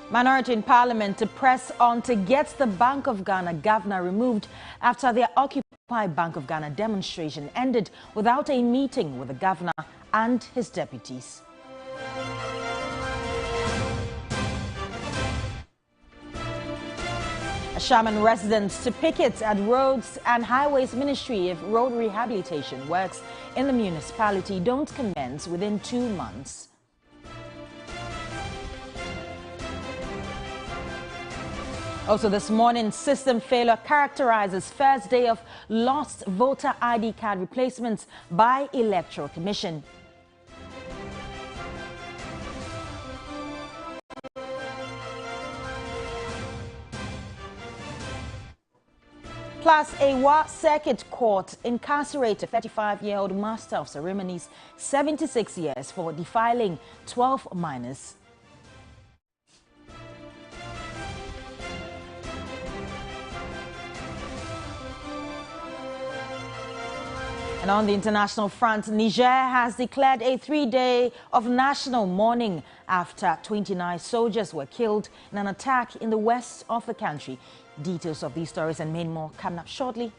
Minority in Parliament to press on to get the Bank of Ghana governor removed after their Occupy Bank of Ghana demonstration ended without a meeting with the governor and his deputies. Shaman residents to picket at Roads and Highways Ministry if road rehabilitation works in the municipality don't commence within 2 months. Also this morning, system failure characterizes first day of lost voter ID card replacements by Electoral Commission. Plus, a Wa Circuit Court incarcerated 35-year-old master of ceremonies 76 years for defiling 12 minors. And on the international front, Niger has declared a 3-day of national mourning after 29 soldiers were killed in an attack in the west of the country. Details of these stories and many more coming up shortly.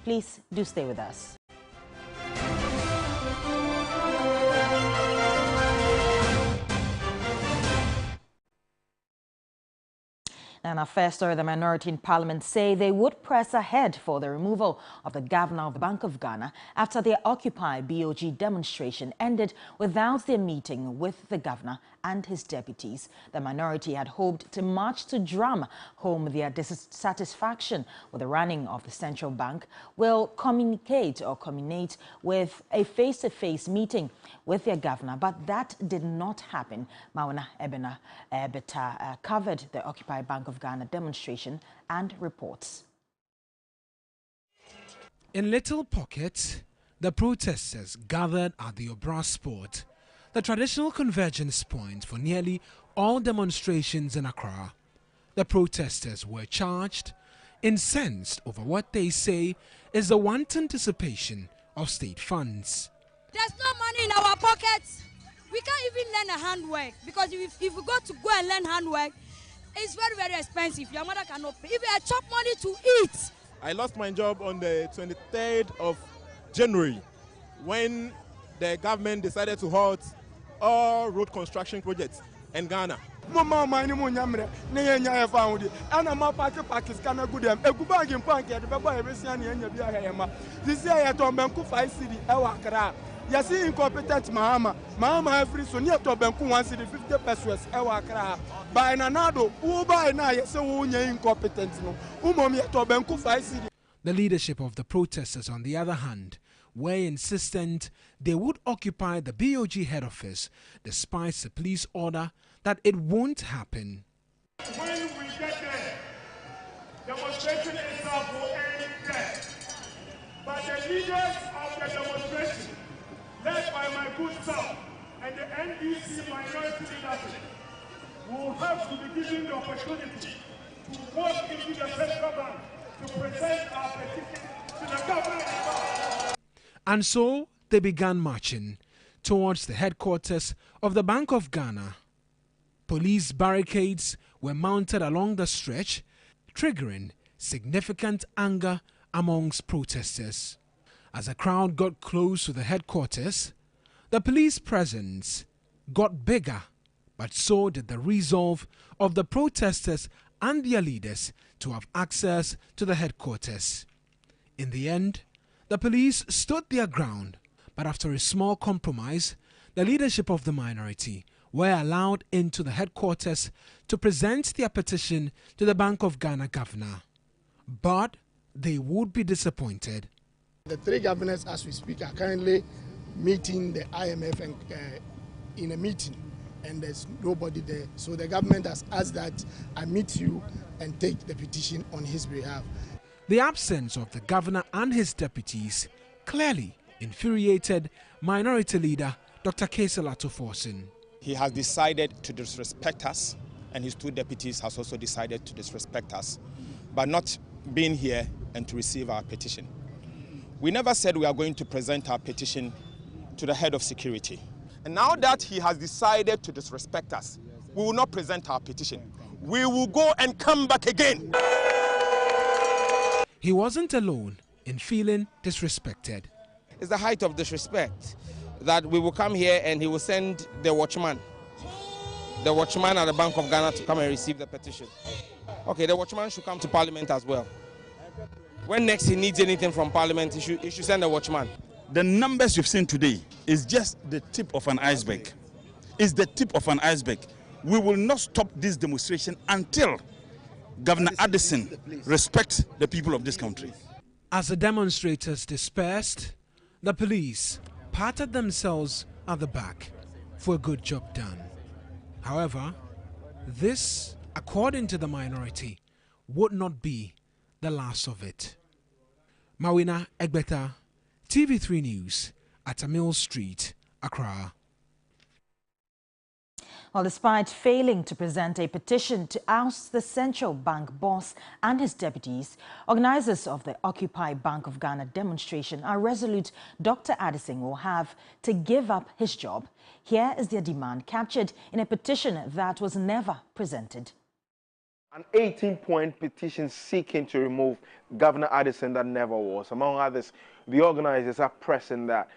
Please do stay with us. And our first story, the minority in Parliament say they would press ahead for the removal of the governor of the Bank of Ghana after their Occupy BOG demonstration ended without their meeting with the governor and his deputies. The minority had hoped to march to drum home their dissatisfaction with the running of the central bank, will communicate with a face-to-face meeting with their governor, but that did not happen. Mauna Ebena Beta covered the Occupy Bank of Ghana demonstration and reports. In little pockets, the protesters gathered at the Obra Sport, the traditional convergence point for nearly all demonstrations in Accra. The protesters were charged, incensed over what they say is the wanton dissipation of state funds. There's no money in our pockets. We can't even learn a handwork because if we go and learn handwork, it's very, very expensive. Your mother cannot pay. If you have chop money to eat. I lost my job on the 23rd of January when the government decided to halt all road construction projects in Ghana. You see incompetent Mahama every so near to Benku 150 pesos Ewakra. By Nanado, Uba and I say incompetent no. To Benku 5 city. The leadership of the protesters, on the other hand, were insistent they would occupy the BOG head office despite the police order that it won't happen. When we get there, demonstration itself will end there. But the leaders of the demonstration, led by my good self and the NDC minority leadership, will have to be given the opportunity to walk into the central bank to present our petition to the government. And so they began marching towards the headquarters of the Bank of Ghana. Police barricades were mounted along the stretch, triggering significant anger amongst protesters. As the crowd got close to the headquarters, the police presence got bigger, but so did the resolve of the protesters and their leaders to have access to the headquarters. In the end, the police stood their ground, but after a small compromise, the leadership of the minority were allowed into the headquarters to present their petition to the Bank of Ghana governor. But they would be disappointed. The 3 governors, as we speak, are currently meeting the IMF and, in a meeting, and there's nobody there. So the government has asked that I meet you and take the petition on his behalf. The absence of the governor and his deputies clearly infuriated Minority Leader Dr. Keselato Forson. He has decided to disrespect us, and his 2 deputies has also decided to disrespect us, but not being here and to receive our petition. We never said we are going to present our petition to the head of security. And now that he has decided to disrespect us, we will not present our petition. We will go and come back again. He wasn't alone in feeling disrespected. It's the height of disrespect that we will come here and he will send the watchman at the Bank of Ghana to come and receive the petition. Okay, the watchman should come to Parliament as well. When next he needs anything from Parliament, he should send a watchman. The numbers you've seen today is just the tip of an iceberg. It's the tip of an iceberg. We will not stop this demonstration until Governor Addison respects the people of this country. As the demonstrators dispersed, the police patted themselves at the back for a good job done. However, this, according to the minority, would not be the last of it. Mawina Egbeta, TV3 News, at Amil Street, Accra. Well, despite failing to present a petition to oust the central bank boss and his deputies, organizers of the Occupy Bank of Ghana demonstration are resolute Dr. Addison will have to give up his job. Here is their demand captured in a petition that was never presented. An 18-point petition seeking to remove Governor Addison that never was. Among others, the organizers are pressing that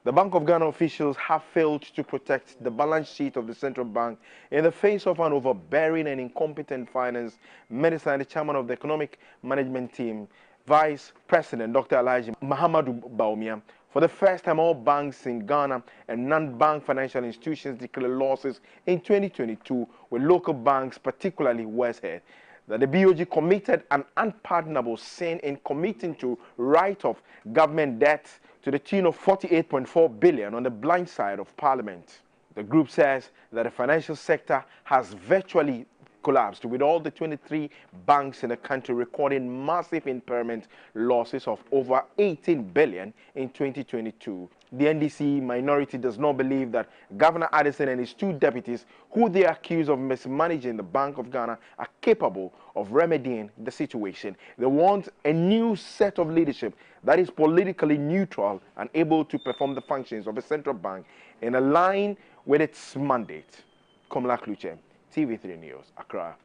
the Bank of Ghana officials have failed to protect the balance sheet of the central bank in the face of an overbearing and incompetent finance minister and the chairman of the economic management team, Vice President Dr. Alhaji Mahamadou Bawumia. For the first time, all banks in Ghana and non-bank financial institutions declared losses in 2022, with local banks particularly worse hit. That the BOG committed an unpardonable sin in committing to write off government debt to the tune of 48.4 billion on the blind side of Parliament. The group says that the financial sector has virtually collapsed, with all the 23 banks in the country recording massive impairment losses of over 18 billion in 2022. The NDC minority does not believe that Governor Addison and his two deputies, who they accuse of mismanaging the Bank of Ghana, are capable of remedying the situation. They want a new set of leadership that is politically neutral and able to perform the functions of a central bank in a line with its mandate. Komla Kluche, TV3 News, Accra.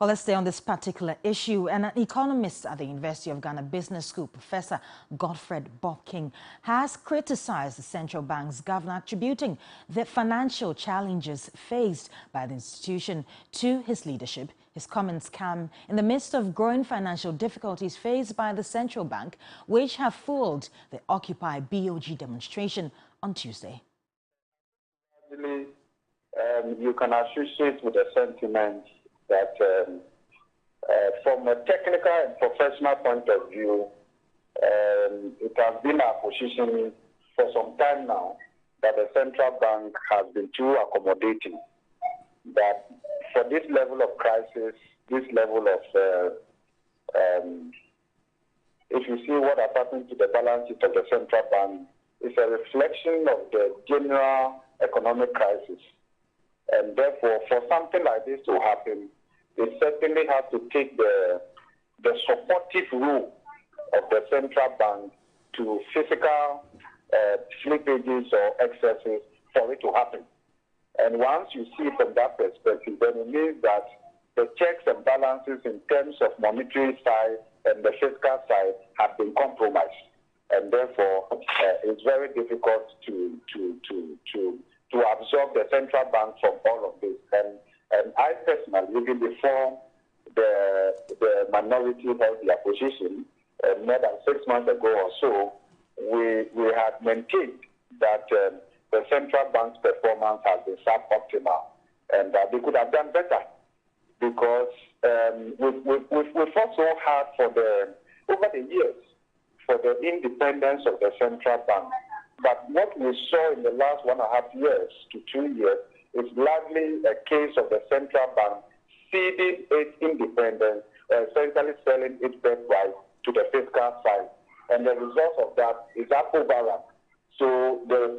Well, let's stay on this particular issue. And an economist at the University of Ghana Business School, Professor Godfred Bob King, has criticized the central bank's governor, attributing the financial challenges faced by the institution to his leadership. His comments come in the midst of growing financial difficulties faced by the central bank, which have fueled the Occupy BOG demonstration on Tuesday. You can associate with the sentiment that from a technical and professional point of view, it has been our position for some time now that the central bank has been too accommodating. That for this level of crisis, this level of, if you see what has happened to the balance sheet of the central bank, it's a reflection of the general economic crisis. And therefore, for something like this to happen, they certainly have to take the supportive role of the central bank to physical slippages or excesses for it to happen. And once you see it from that perspective, then it means that the checks and balances in terms of monetary side and the fiscal side have been compromised. And therefore, it's very difficult to absorb the central bank from all of this. And I personally, even before the minority held their position, more than 6 months ago or so, we had maintained that the central bank's performance has been suboptimal and that they could have done better, because we've also had over the years for the independence of the central bank. But what we saw in the last 1.5 years to 2 years is largely a case of the central bank ceding its independence, essentially selling its birthright to the fiscal side. And the result of that is that overrun. So the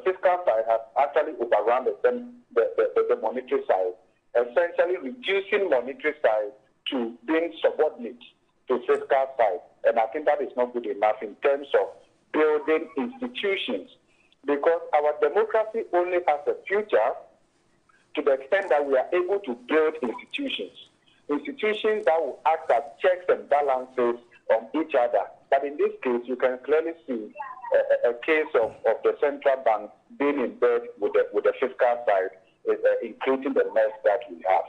fiscal side has actually overrun the monetary side, essentially reducing monetary side to being subordinate to fiscal side. And I think that is not good enough in terms of building institutions because our democracy only has a future to the extent that we are able to build institutions that will act as checks and balances on each other. But in this case, you can clearly see a case of the central bank being in bed with the fiscal side, including the mess that we have.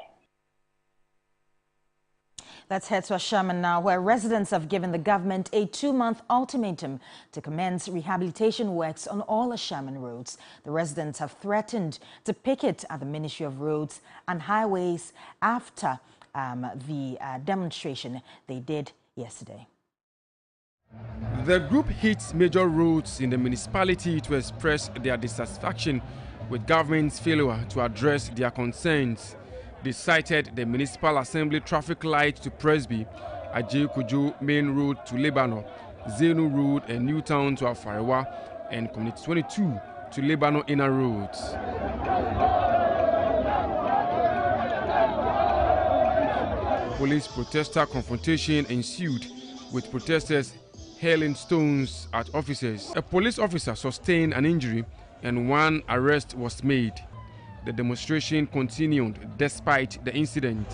Let's head to Ashaiman now, where residents have given the government a 2-month ultimatum to commence rehabilitation works on all Ashaiman roads. The residents have threatened to picket at the Ministry of Roads and Highways after the demonstration they did yesterday. The group hit major roads in the municipality to express their dissatisfaction with government's failure to address their concerns. They cited the Municipal Assembly traffic light to Presby, Ajay Kujo Main Road to Lebanon, Zenu Road and Newtown to Afariwa, and Community 22 to Lebanon Inner Roads. Police protester confrontation ensued, with protesters hurling stones at officers. A police officer sustained an injury and 1 arrest was made. The demonstration continued despite the incident.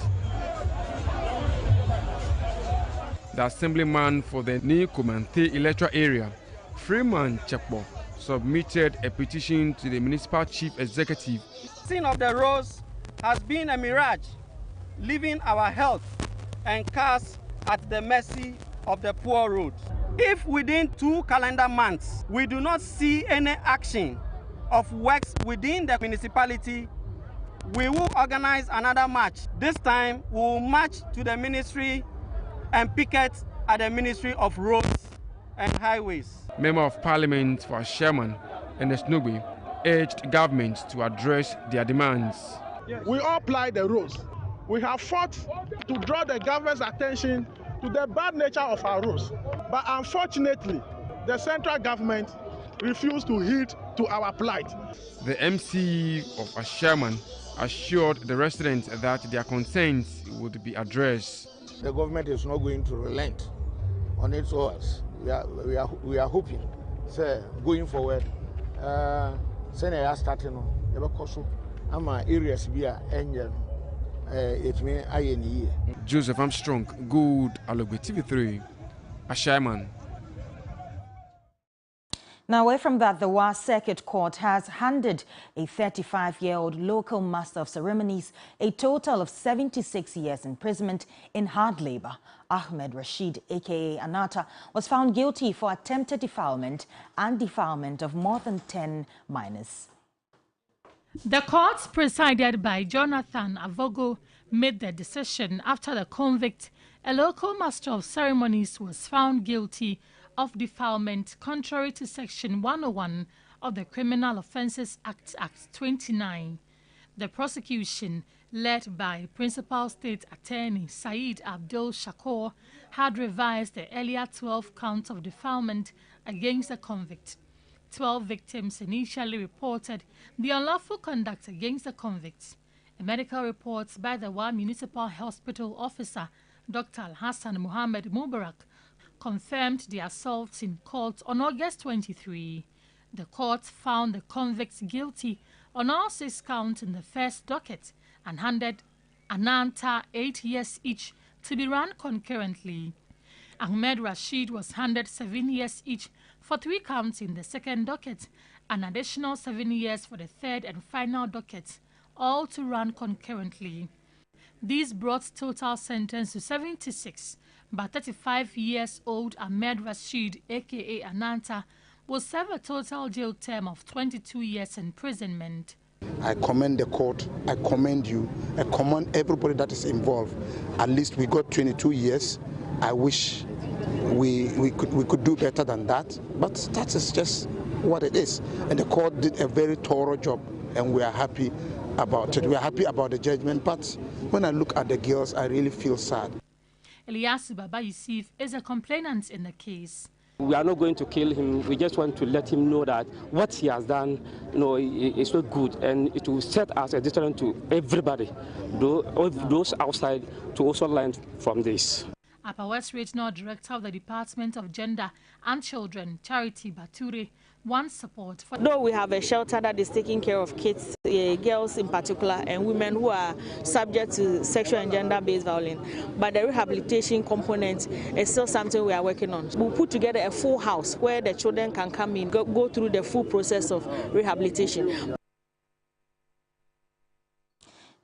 The assemblyman for the New Komanthe electoral area, Freeman Chekbo, submitted a petition to the municipal chief executive. Scene of the roads has been a mirage, leaving our health and cars at the mercy of the poor roads. If within 2 calendar months we do not see any action of works within the municipality, we will organize another march. This time we will march to the ministry and picket at the Ministry of Roads and Highways. Member of Parliament for Ashaiman and Esnogbe urged government to address their demands. We all ply the roads. We have fought to draw the government's attention to the bad nature of our roads. But unfortunately, the central government refused to heed to our plight. The MC of Ashaiman assured the residents that their concerns would be addressed. The government is not going to relent on its orders. We are hoping, sir, going forward, starting areas Joseph Armstrong, Good Alogwe TV3, Ashaiman. Now, away from that, the Wa Circuit Court has handed a 35-year-old local master of ceremonies a total of 76 years imprisonment in hard labor. Ahmed Rashid, aka Anata, was found guilty for attempted defilement and defilement of more than 10 minors. The court, presided by Jonathan Avogo, made the decision after the convict, a local master of ceremonies, was found guilty of defilement contrary to Section 101 of the Criminal Offences Act, Act 29. The prosecution, led by Principal State Attorney Saeed Abdul Shakur, had revised the earlier 12 counts of defilement against the convict. 12 victims initially reported the unlawful conduct against the convicts. A medical report by the Wa Municipal Hospital officer, Dr. Al-Hassan Muhammad Mubarak, confirmed the assaults in court on August 23. The court found the convicts guilty on all 6 counts in the first docket and handed Ananta 8 years each to be run concurrently. Ahmed Rashid was handed 7 years each for 3 counts in the second docket, an additional 7 years for the third and final docket, all to run concurrently. These brought total sentence to 76, but 35-years-old Ahmed Rashid, aka Ananta, will serve a total jail term of 22 years imprisonment. I commend the court, I commend you, I commend everybody that is involved. At least we got 22 years. I wish we could do better than that, but that is just what it is. And the court did a very thorough job, and we are happy about it. We are happy about the judgment, but when I look at the girls, I really feel sad. Eliasu Baba Yusuf is a complainant in the case. We are not going to kill him. We just want to let him know that what he has done, is not good, and it will set us a deterrent to everybody, those outside, to also learn from this. Upper West Regional Director of the Department of Gender and Children, Charity Bature, wants support for. Though we have a shelter that is taking care of kids, girls in particular, and women who are subject to sexual and gender-based violence, but the rehabilitation component is still something we are working on. We'll put together a full house where the children can come in, go through the full process of rehabilitation.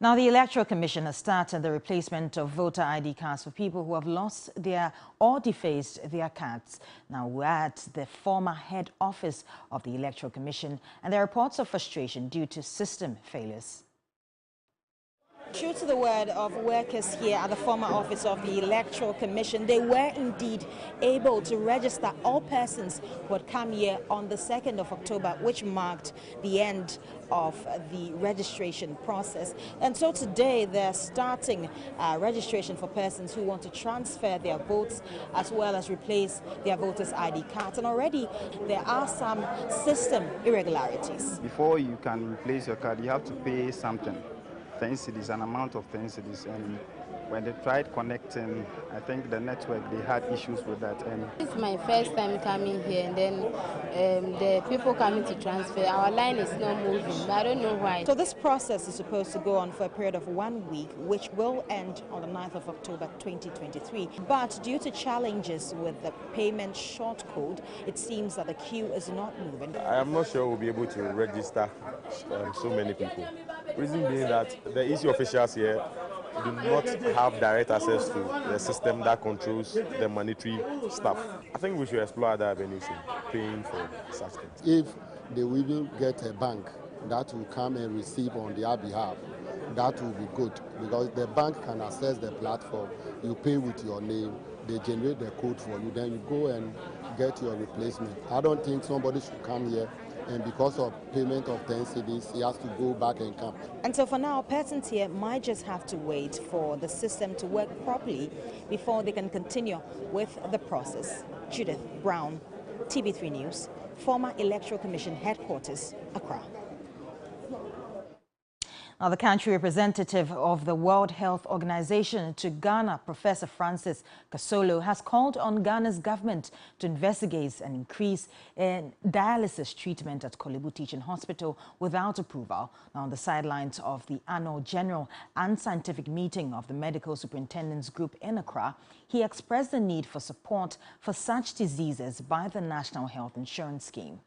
Now, the Electoral Commission has started the replacement of voter ID cards for people who have lost their or defaced their cards. Now, we're at the former head office of the Electoral Commission, and there are reports of frustration due to system failures. True to the word of workers here at the former office of the Electoral Commission, they were indeed able to register all persons who had come here on the 2nd of October, which marked the end of the registration process. And so today they're starting registration for persons who want to transfer their votes as well as replace their voters' ID cards. And already there are some system irregularities. Before you can replace your card, you have to pay something. 10 cedis, an amount of 10 cedis, and when they tried connecting, I think the network, they had issues with that. And it's my first time coming here, and then the people coming to transfer, our line is not moving, but I don't know why. So this process is supposed to go on for a period of 1 week, which will end on the 9th of October 2023. But due to challenges with the payment short code, it seems that the queue is not moving. I am not sure we'll be able to register so many people. Reason being that the EC officials here do not have direct access to the system that controls the monetary stuff. I think we should explore other avenues in paying for such things. If they will even get a bank that will come and receive on their behalf, that will be good, because the bank can access the platform. You pay with your name, they generate the code for you, then you go and get your replacement. I don't think somebody should come here and because of payment of 10 cedis, he has to go back and come. And so for now, persons here might just have to wait for the system to work properly before they can continue with the process. Judith Brown, TV3 News, former Electoral Commission headquarters, Accra. Now, the country representative of the World Health Organization to Ghana, Professor Francis Kasolo, has called on Ghana's government to investigate an increase in dialysis treatment at Korle Bu Teaching Hospital without approval. Now, on the sidelines of the annual general and scientific meeting of the Medical Superintendents Group in Accra, he expressed the need for support for such diseases by the National Health Insurance Scheme.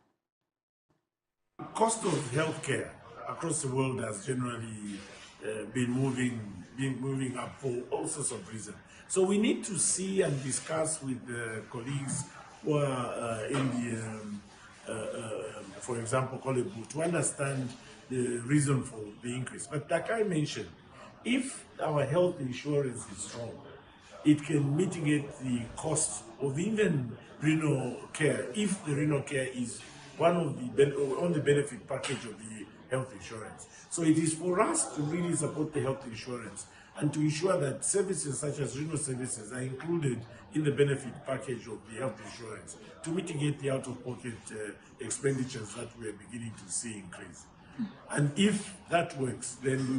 Cost of healthcare across the world has generally been moving up for all sorts of reasons. So we need to see and discuss with the colleagues who are in the, for example, Korle Bu, to understand the reason for the increase. But like I mentioned, if our health insurance is strong, it can mitigate the cost of even renal care, if the renal care is one of the benefit package of the health insurance. So it is for us to really support the health insurance and to ensure that services such as renal services are included in the benefit package of the health insurance to mitigate the out-of-pocket expenditures that we are beginning to see increase. And if that works, then we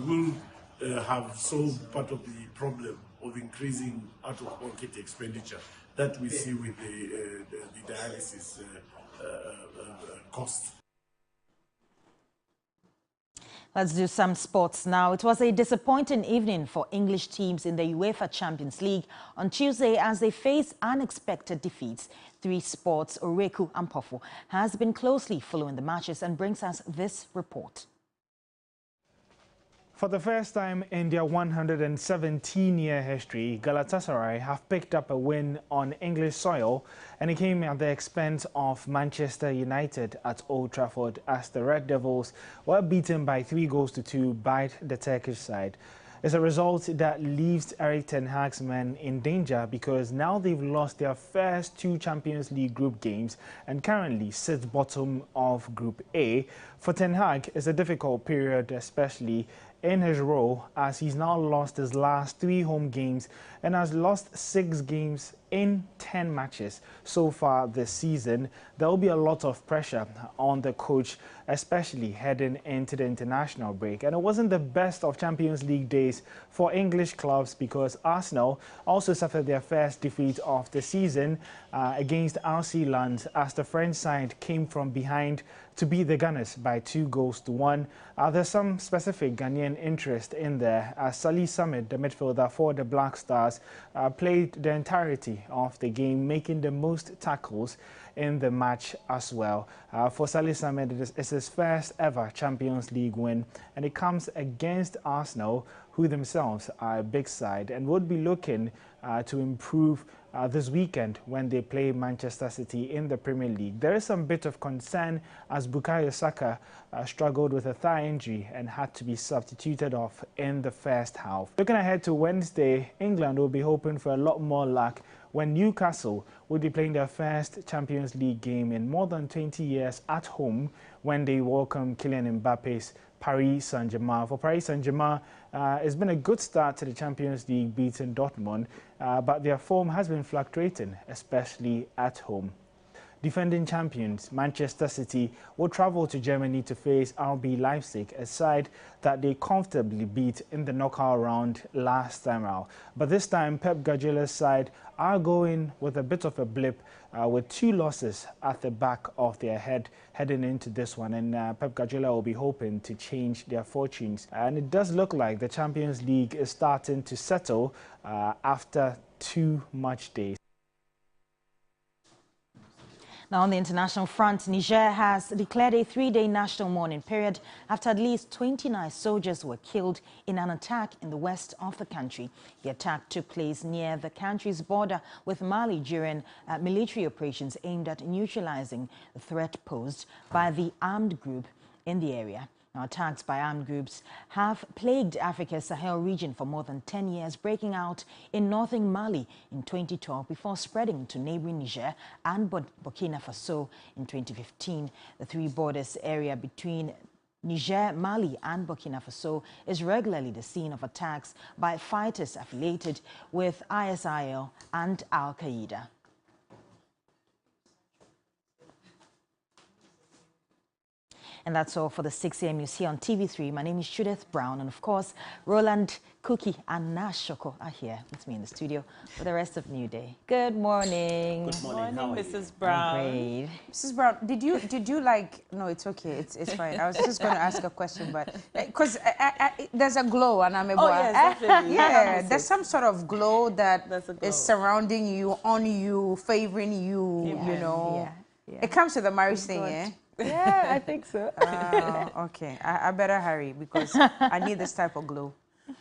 will have solved part of the problem of increasing out-of-pocket expenditure that we see with the dialysis costs. Let's do some sports now. It was a disappointing evening for English teams in the UEFA Champions League on Tuesday as they faced unexpected defeats. 3 Sports' Oreku Ampofo has been closely following the matches and brings us this report. For the first time in their 117-year history, Galatasaray have picked up a win on English soil, and it came at the expense of Manchester United at Old Trafford as the Red Devils were beaten by 3-2 by the Turkish side. It's a result that leaves Erik ten Hag's men in danger because now they've lost their first 2 Champions League group games and currently sit bottom of Group A. For Ten Hag, it's a difficult period, especially in his role, as he's now lost his last 3 home games and has lost 6 games in 10 matches so far this season. There will be a lot of pressure on the coach, especially heading into the international break. And it wasn't the best of Champions League days for English clubs, because Arsenal also suffered their first defeat of the season against RC Lens, as the French side came from behind to beat the Gunners by 2-1. There's some specific Ghanaian interest in there, as Salih Samid, the midfielder for the Black Stars, played the entirety of the game, making the most tackles in the match as well. For Salih Samid, it's his first ever Champions League win, and it comes against Arsenal, who themselves are a big side and would be looking to improve this weekend when they play Manchester City in the Premier League. There is some bit of concern, as Bukayo Saka struggled with a thigh injury and had to be substituted off in the first half. Looking ahead to Wednesday, England will be hoping for a lot more luck when Newcastle will be playing their first Champions League game in more than 20 years at home, when they welcome Kylian Mbappe's Paris Saint-Germain. For Paris Saint-Germain, it's been a good start to the Champions League, beating Dortmund, but their form has been fluctuating, especially at home. Defending champions Manchester City will travel to Germany to face RB Leipzig, a side that they comfortably beat in the knockout round last time out. But this time, Pep Guardiola's side are going with a bit of a blip, with 2 losses at the back of their head heading into this one. And Pep Guardiola will be hoping to change their fortunes. And it does look like the Champions League is starting to settle after too much days. Now, on the international front, Niger has declared a 3-day national mourning period after at least 29 soldiers were killed in an attack in the west of the country. The attack took place near the country's border with Mali during military operations aimed at neutralizing the threat posed by the armed group in the area. Now, attacks by armed groups have plagued Africa's Sahel region for more than 10 years, breaking out in northern Mali in 2012 before spreading to neighboring Niger and Burkina Faso in 2015. The 3 borders area between Niger, Mali and Burkina Faso is regularly the scene of attacks by fighters affiliated with ISIL and Al-Qaeda. And that's all for the 6 a.m. news here on TV3. My name is Judith Brown, and of course, Roland Cookie and Nash Shoko are here with me in the studio for the rest of New Day. Good morning. Good morning. How are you? Mrs. Brown. Great. Mrs. Brown, did you like? No, it's okay. It's fine. I was just going to ask a question, but because there's a glow, and I'm able. Oh yes, definitely. Yeah, there's some sort of glow that is surrounding you, on you, favoring you. Yeah. You know, Yeah. it comes to the marriage thing, eh? Yeah, I think so. Okay, I better hurry because I need this type of glow.